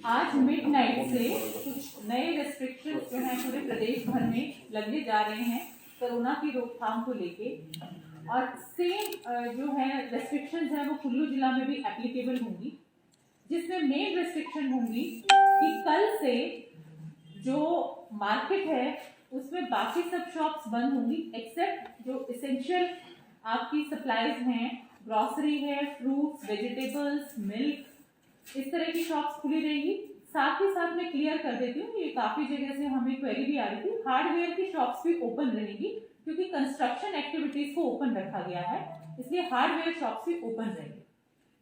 आज मिडनाइट से कुछ नए रेस्ट्रिक्शंस जो हैं पूरे प्रदेश भर में लगने जा रहे हैं कोरोना की रोकथाम को लेके। और सेम जो है रेस्ट्रिक्शंस हैं वो कुल्लू जिला में भी एप्लीकेबल होंगी, जिसमें मेन रेस्ट्रिक्शन होंगी कि कल से जो मार्केट है उसमें बाकी सब शॉप्स बंद होंगी एक्सेप्ट जो इसेंशियल आपकी सप्लाईज हैं, ग्रॉसरी है, फ्रूट्स, वेजिटेबल्स, मिल्क, इस तरह की शॉप्स खुली रहेंगी। साथ ही साथ मैं क्लियर कर देती हूँ, ये काफ़ी जगह से हमें क्वेरी भी आ रही थी, हार्डवेयर की शॉप्स भी ओपन रहेंगी क्योंकि कंस्ट्रक्शन एक्टिविटीज़ को ओपन रखा गया है, इसलिए हार्डवेयर शॉप्स भी ओपन रहेंगे।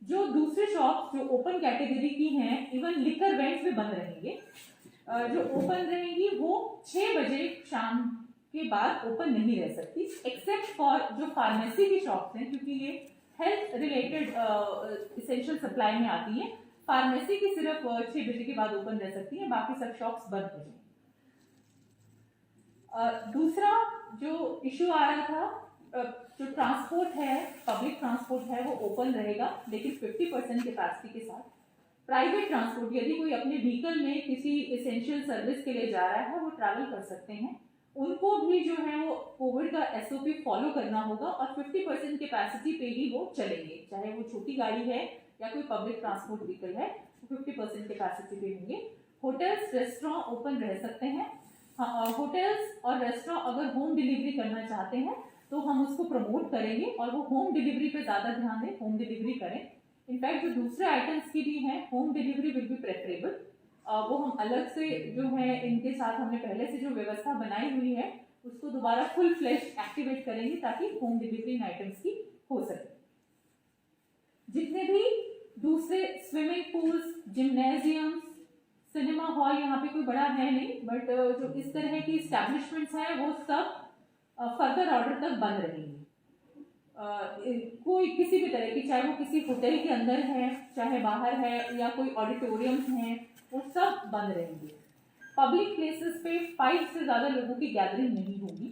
जो दूसरे शॉप्स जो ओपन कैटेगरी की हैं, इवन लिकर वेंट्स भी बंद रहेंगे। जो ओपन रहेंगी वो 6 बजे शाम के बाद ओपन नहीं रह सकती, एक्सेप्ट फॉर जो फार्मेसी की शॉप्स हैं, क्योंकि ये हेल्थ रिलेटेड इसेंशियल सप्लाई में आती है। फार्मेसी की सिर्फ 6 बजे के बाद ओपन रह सकती है, बाकी सब शॉप्स बंद हो जाएंगी। दूसरा जो इशू आ रहा था, जो ट्रांसपोर्ट है, पब्लिक ट्रांसपोर्ट है वो ओपन रहेगा लेकिन 50% कैपेसिटी के साथ। प्राइवेट ट्रांसपोर्ट, यदि कोई अपने व्हीकल में किसी एसेंशियल सर्विस के लिए जा रहा है वो ट्रैवल कर सकते हैं, उनको भी जो है वो कोविड का SOP फॉलो करना होगा और 50% कैपेसिटी पे ही वो चलेंगे, चाहे वो छोटी गाड़ी है या कोई पब्लिक ट्रांसपोर्ट व्हीकल है, 50% कैपेसिटी पे होंगे। होटल्स, रेस्टोरेंट ओपन रह सकते हैं। होटल्स और रेस्टोरेंट अगर होम डिलीवरी करना चाहते हैं तो हम उसको प्रमोट करेंगे और वो होम डिलीवरी पे ज़्यादा ध्यान दें, होम डिलीवरी करें। इनफैक्ट जो दूसरे आइटम्स की भी हैं, home delivery will be preferable. वो हम अलग से जो है इनके साथ हमने पहले से जो व्यवस्था बनाई हुई है उसको दोबारा फुल फ्लैश एक्टिवेट करेंगे ताकि होम डिलीवरी इन आइटम्स की हो सके। जितने भी दूसरे स्विमिंग पूल्स, जिम्नेजियम्स, सिनेमा हॉल, यहाँ पे कोई बड़ा है नहीं, बट जो इस तरह की एस्टैब्लिशमेंट्स हैं वो सब फर्दर ऑर्डर तक बंद रहेंगी। कोई किसी भी तरह की, चाहे वो किसी होटल के अंदर है, चाहे बाहर है, या कोई ऑडिटोरियम्स हैं, वो सब बंद रहेंगे। पब्लिक प्लेसेस पे 5 से ज़्यादा लोगों की गैदरिंग नहीं होगी।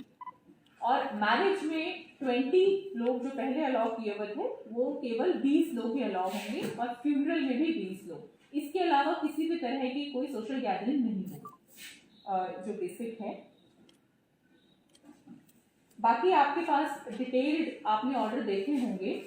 और मैरिज में 20 लोग जो पहले अलाउ किए हुए थे वो केवल 20 लोग ही अलाउ होंगे, और फ्यूनरल में भी 20 लोग। इसके अलावा किसी भी तरह की कोई सोशल गैदरिंग नहीं होगी, जो बेसिक है। बाकी आपके पास डिटेल्ड आपने ऑर्डर देखे होंगे।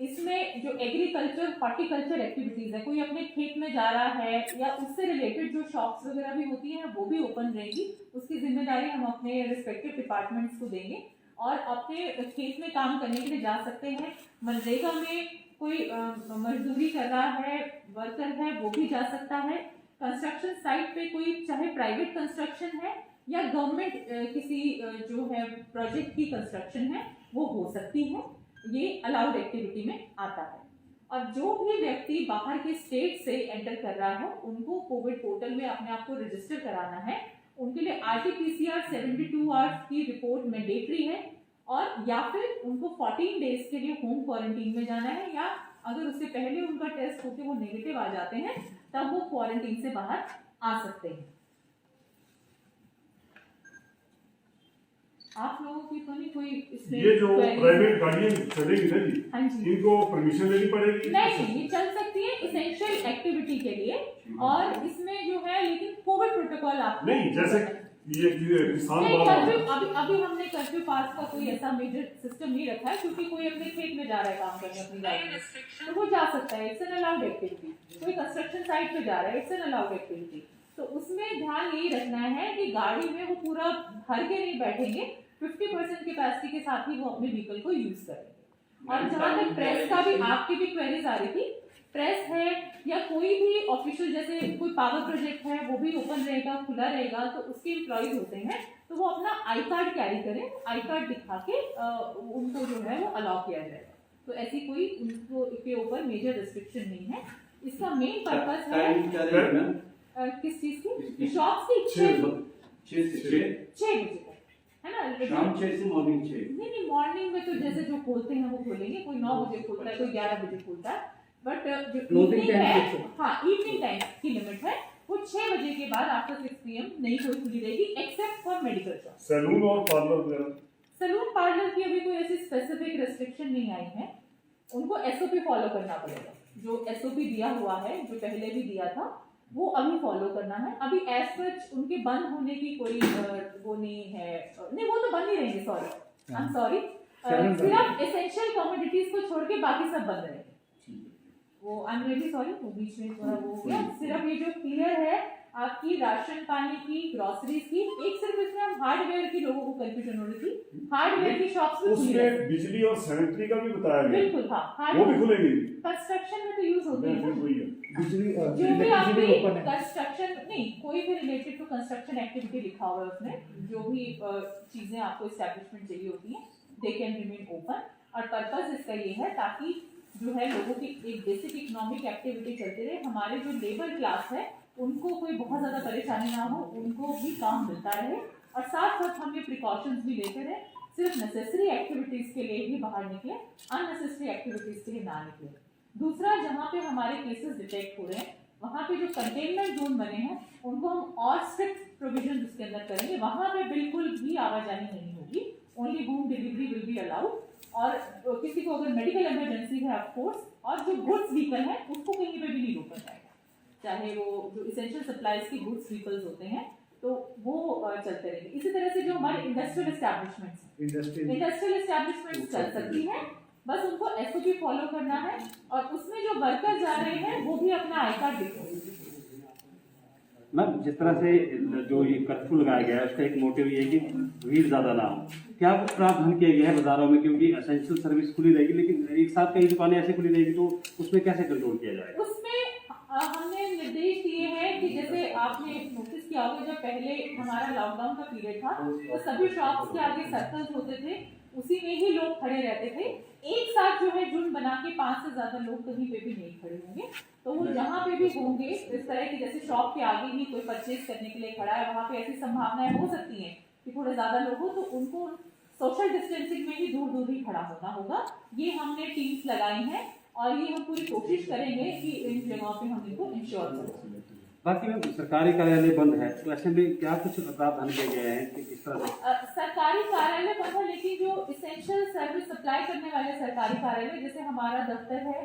इसमें जो एग्रीकल्चर, हॉर्टिकल्चर एक्टिविटीज़ है, कोई अपने खेत में जा रहा है या उससे रिलेटेड जो शॉप्स वगैरह भी होती हैं वो भी ओपन रहेंगी। उसकी जिम्मेदारी हम अपने रिस्पेक्टिव डिपार्टमेंट्स को देंगे और अपने खेत में काम करने के लिए जा सकते हैं। मनरेगा में कोई मजदूरी कर रहा है, वर्कर है, वो भी जा सकता है। कंस्ट्रक्शन साइट पे कोई, चाहे प्राइवेट कंस्ट्रक्शन है या गवर्नमेंट किसी जो है प्रोजेक्ट की कंस्ट्रक्शन है, वो हो सकती है, ये अलाउड एक्टिविटी में आता है। और जो भी व्यक्ति बाहर के स्टेट से एंटर कर रहा है उनको कोविड पोर्टल में अपने आप को रजिस्टर कराना है। उनके लिए RT-PCR 72 आवर्स की रिपोर्ट मैंडेटरी है, और या फिर उनको 14 डेज के लिए होम क्वारंटीन में जाना है, या अगर उससे पहले उनका टेस्ट होकर वो नेगेटिव आ जाते हैं तब वो क्वारंटीन से बाहर आ सकते हैं। आप लोगों की तो नहीं कोई इसमें, ये जो प्राइवेट गाड़ियां चलेगी ना जी, हाँ जी, इनको परमिशन लेनी पड़ेगी? नहीं, ये चल सकती है इसेंशियल एक्टिविटी के लिए, और इसमें जो है लेकिन कोविड प्रोटोकॉल आप नहीं, जैसे ये किसान अभी हमने कर्फ्यू पास का कोई ऐसा मेजर सिस्टम नहीं रखा है, क्योंकि कोई अपने खेत में जा रहा है काम करने अपनी गाड़ी में, तो वो जा सकता है, इट्स एन अलाउड एक्टिविटी। कोई कंस्ट्रक्शन साइट पे जा रहा है, इट्स एन अलाउड एक्टिविटी। तो उसमें ध्यान यही रखना है कि गाड़ी में वो पूरा भर के नहीं बैठेंगे, 50% कैपेसिटी के साथ ही वो अपने व्हीकल को यूज करेंगे। और जहाँ तक प्रेस का भी, आपकी भी क्वेरीज आ रही थी, प्रेस है या कोई भी ऑफिशियल, जैसे कोई पावर प्रोजेक्ट है वो भी ओपन रहेगा, खुला रहेगा, तो उसके एम्प्लॉयज होते हैं तो वो अपना आई कार्ड कैरी करें, आई कार्ड दिखा के उनको जो है वो अलाउ किया जाएगा। तो ऐसी कोई उनको के ऊपर मेजर रिस्ट्रिक्शन नहीं है। इसका मेन पर्पस है किस चीज की, शॉप्स की 6 बजे तक, है ना, शाम 6 से मॉर्निंग 6। नहीं, मॉर्निंग में तो जैसे जो खोलते हैं वो खोलेंगे, कोई 9 बजे खोलता है, कोई 11 बजे खोलता है, बट जो इवनिंग है, हाँ, इवनिंग टाइम की लिमिट है, वो 6 बजे के बाद आफ्टर 6 PM नहीं कोई खुली रहेगी except for medical shop. Salon और पार्लर वगैरह, सैलून पार्लर की अभी कोई ऐसी स्पेसिफिक रेस्ट्रिक्शन नहीं आई है, उनको SOP फॉलो करना पड़ेगा। जो SOP दिया हुआ है, जो पहले भी दिया था, वो अभी फॉलो करना है। अभी एज सच उनके बंद होने की कोई वो नहीं है, नहीं वो तो बंद ही रहेंगे, सॉरी आई एम सॉरी, सिर्फ एसेंशियल कमोडिटीज को छोड़ के बाकी सब बंद रहेंगे। वो आई एम रियली सॉरी, वो बीच में थोड़ा वो हो गया। सिर्फ ये जो क्लियर है आपकी राशन पानी की, ग्रोसरीज की, एक सिर्फ इसमें हम हार्डवेयर की लोगों को कंफ्यूजन हो रही थी, हार्डवेयर की शॉप्स भी खुली उसमें है। बिजली और सैनिटरी का भी बताया गया, बिल्कुल हाँ, वो भी खुलेगी। कंस्ट्रक्शन में तो यूज होती है ना। वही है। बिजली जो भी इलेक्ट्रिसिटी आपकी ओपन है। कंस्ट्रक्शन नहीं, कोई भी रिलेटेड टू कंस्ट्रक्शन एक्टिविटी लिखा हुआ है उसमें, जो भी चीजें आपको एस्टैब्लिशमेंट चाहिए होती हैं, दे कैन रिमेन ओपन। और पर्पस इसका ये है ताकि जो है लोगों की एक बेसिक इकोनॉमिक एक्टिविटी चलती रहे, हमारे जो लेबर क्लास है उनको कोई बहुत ज़्यादा परेशानी ना हो, उनको भी काम मिलता रहे, और साथ साथ हम ये प्रिकॉशंस भी लेते रहे, सिर्फ नेसेसरी एक्टिविटीज़ के लिए ही बाहर निकले, अननेसेसरी एक्टिविटीज़ के लिए ना निकले। दूसरा, जहाँ पे हमारे केसेस डिटेक्ट हो रहे हैं वहाँ पे जो कंटेनमेंट जोन बने हैं उनको हम और स्ट्रिक्ट प्रोविजन उसके अंदर करेंगे, वहाँ पे बिल्कुल भी आवाजाही नहीं होगी, only home delivery will be allowed. और किसी को अगर मेडिकल इमरजेंसी है ऑफ कोर्स, और जो गुड्स व्हीकल है उसको कहीं पे भी नहीं रोका जाएगा, चाहे वो जो इसेंशियल सप्लाईज की गुड्स व्हीकल्स होते हैं तो वो चलते रहेंगे। इसी तरह से जो हमारे इंडस्ट्रियल एस्टैब्लिशमेंट्स चल सकती हैं, बस उनको एसओपी फॉलो करना है, और उसमें जो वर्कर जा रहे हैं वो भी अपना आई कार्ड दिखाएंगे। मैम, जिस तरह से जो ये कर्फ्यू लगाया गया है उसका एक मोटिव ये है कि भीड़ ज़्यादा ना हो, क्या कुछ प्रावधान किया गया है बाजारों में, क्योंकि एसेंशियल सर्विस खुली रहेगी लेकिन एक साथ कई दुकानें ऐसे खुली रहेगी तो उसमें कैसे कंट्रोल किया जाएगा? उसमें हमने निर्देश दिए हैं कि जैसे आपने नोटिस किया होगा, जब पहले हमारा लॉकडाउन का पीरियड था तो सभी शॉप्स के आगे सर्कल्स होते थे, उसी में ही लोग खड़े रहते थे, एक साथ जो है झुंड बना के 5 से ज्यादा लोग कहीं पे भी नहीं खड़े होंगे। तो वो जहाँ पे भी होंगे, इस तरह की जैसे शॉप के आगे ही कोई परचेज करने के लिए खड़ा है, वहाँ पे ऐसी संभावनाएं हो सकती हैं कि थोड़े ज्यादा लोग हो, तो उनको सोशल डिस्टेंसिंग में ही दूर दूर ही खड़ा होना होगा। ये हमने टीम्स लगाई हैं और ये हम पूरी कोशिश करेंगे कि इन जगहों पे हम इनको इंश्योर करें। बाकी में सरकारी कार्यालय बंद है तो ऐसे में क्या कुछ प्रावधान किए गए हैं कि किस तरह से? सरकारी कार्यालय बंद है, लेकिन जो इसेंशियल सर्विस सप्लाई करने वाले सरकारी कार्यालय, जैसे हमारा दफ्तर है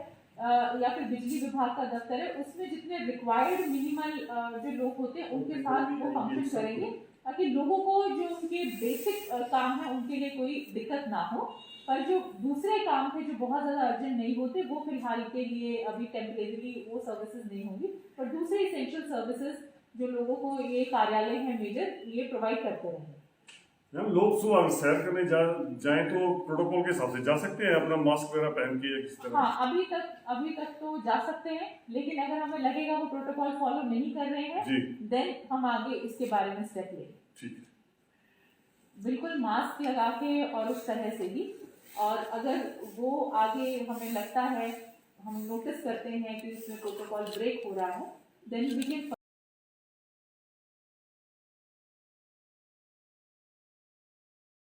या फिर बिजली विभाग का दफ्तर है, उसमें जितने रिक्वायर्ड मिनिमल जो लोग होते हैं उनके साथ वो फंक्शन करेंगे, ताकि लोगों को जो उनके बेसिक काम है उनके लिए कोई दिक्कत ना हो। पर जो दूसरे काम थे जो बहुत ज़्यादा अर्जेंट नहीं होते, वो फिलहाल के लिए अभी टेम्परेरी वो सर्विसेज नहीं होंगी, पर दूसरे इसेंशियल सर्विसेज जो लोगों को ये कार्यालय है मेजर, ये प्रोवाइड करते रहेंगे। हम लोग सुबह सैर करने जाएं तो प्रोटोकॉल के हिसाब से जा सकते हैं, अपना मास्क वगैरह पहन के, किस तरह? हाँ, अभी तक तो जा सकते हैं, लेकिन अगर हमें लगेगा वो प्रोटोकॉल फॉलो नहीं कर रहे हैं, देन हम आगे इसके बारे में स्टेप लेंगे। ठीक है, बिल्कुल मास्क लगा के और उस तरह से ही, और अगर वो आगे हमें लगता है, हम नोटिस करते हैं कि इसमें प्रोटोकॉल ब्रेक हो रहा है, देन वी कैन